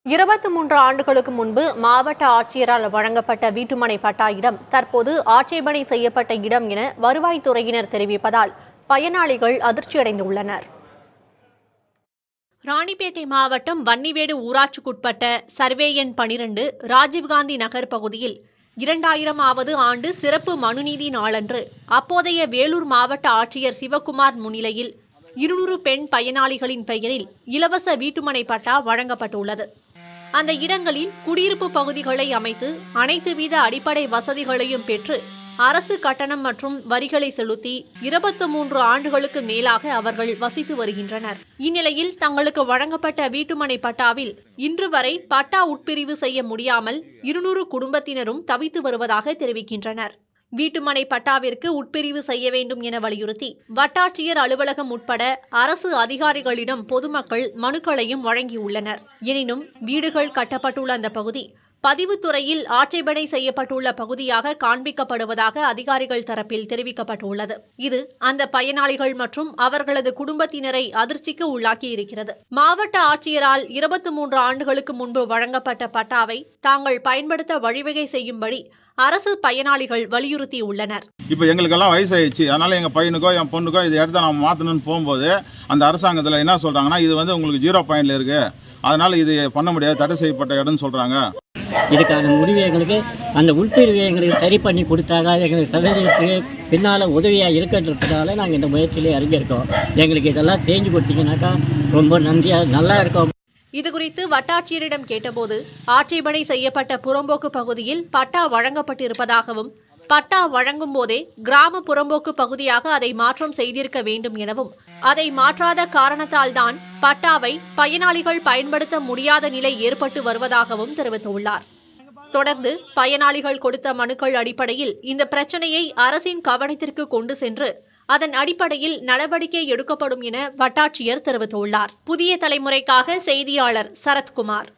23 ஆண்டுகளுக்கு முன்பு மாவட்ட ஆட்சியரால் வழங்கப்பட்ட வீட்டுமனை பட்டா இடம் தற்போது ஆட்சேபனை செய்யப்பட்ட இடம் என வருவாய்த்துறையினர் தெரிவிப்பதால் பயனாளிகள் அதிர்ச்சியடைந்துள்ளனர். ராணிப்பேட்டை மாவட்டம் வன்னிவேடு ஊராட்சிக்குட்பட்ட சர்வே எண் 12 ராஜீவ்காந்தி நகர் பகுதியில் 2000வது ஆண்டு சிறப்பு மனுநீதி நாளன்று அப்போதைய வேலூர் மாவட்ட ஆட்சியர் சிவக்குமார் முன்னிலையில் 200 பெண் பயனாளிகளின் பெயரில் இலவச வீட்டுமனை பட்டா வழங்கப்பட்டுள்ளது. அந்த இடங்களில் குடியிருப்பு பகுதிகளை அமைத்து அனைத்து வீத அடிப்படை வசதிகளையும் பெற்று அரசு கட்டணம் மற்றும் வரிகளை செலுத்தி 23 ஆண்டுகளுக்கு மேலாக அவர்கள் வசித்து வருகின்றனர். இந்நிலையில் தங்களுக்கு வழங்கப்பட்ட வீட்டுமனை பட்டாவில் இன்று வரை பட்டா உட்பிரிவு செய்ய முடியாமல் 200 குடும்பத்தினரும் தவித்து வருவதாக தெரிவிக்கின்றனர். வீட்டுமனை பட்டாவிற்கு உட்பிரிவு செய்ய வேண்டும் என வலியுறுத்தி வட்டாட்சியர் அலுவலகம் உட்பட அரசு அதிகாரிகளிடம் பொதுமக்கள் மனுக்களையும் வழங்கியுள்ளனர். எனினும் வீடுகள் கட்டப்பட்டுள்ள அந்த பகுதி பதிவுத்துறையில் ஆட்சேபனை செய்யப்பட்டுள்ள பகுதியாக காண்பிக்கப்படுவதாக அதிகாரிகள் தரப்பில் தெரிவிக்கப்பட்டுள்ளது. இது அந்த பயனாளிகள் மற்றும் அவர்களது குடும்பத்தினரை அதிர்ச்சிக்கு உள்ளாக்கியிருக்கிறது. மாவட்ட ஆட்சியரால் 23 ஆண்டுகளுக்கு முன்பு வழங்கப்பட்ட பட்டாவை தாங்கள் பயன்படுத்த வழிவகை செய்யும்படி அரசு பயனாளிகள் வலியுறுத்தியுள்ளனர். இப்போ எங்களுக்கெல்லாம் வயசாயிடுச்சு, அதனால எங்கள் பையனுக்கோ என் பொண்ணுக்கோ இது இடத்த நம்ம மாற்றணும்னு போகும்போது அந்த அரசாங்கத்தில் என்ன சொல்கிறாங்கன்னா, இது வந்து உங்களுக்கு 0 பாயிண்ட்ல இருக்கு, அதனால இது பண்ண முடியாது, தடை செய்யப்பட்ட இடம்னு சொல்கிறாங்க. இதுக்கான முடிவு எங்களுக்கு அந்த உள்பிரிவை எங்களுக்கு சரி பண்ணி கொடுத்தாங்க. எங்களுக்கு சதவீதத்துக்கு பின்னால் உதவியாக இருக்கிறதுனால நாங்கள் இந்த முயற்சியிலே இறங்கியிருக்கோம். எங்களுக்கு இதெல்லாம் செஞ்சு கொடுத்தீங்கன்னாக்கா ரொம்ப நன்றியாக நல்லா இருக்கும். இதுகுறித்து வட்டாட்சியரிடம் கேட்டபோது ஆட்சேபனை செய்யப்பட்ட புறம்போக்கு பகுதியில் பட்டா வழங்கப்பட்டிருப்பதாகவும் பட்டா வழங்கும் போதே கிராம புறம்போக்கு பகுதியாக அதை மாற்றம் செய்திருக்க வேண்டும் எனவும் அதை மாற்றாத காரணத்தால் தான் பட்டாவை பயனாளிகள் பயன்படுத்த முடியாத நிலை ஏற்பட்டு வருவதாகவும் தெரிவித்துள்ளார். தொடர்ந்து பயனாளிகள் கொடுத்த மனுக்கள் அடிப்படையில் இந்த பிரச்சனையை அரசின் கவனத்திற்கு கொண்டு சென்று அதன் அடிப்படையில் நடவடிக்கை எடுக்கப்படும் என வட்டாட்சியர் தெரிவித்துள்ளார். புதிய தலைமுறைக்காக செய்தியாளர் சரத்குமார்.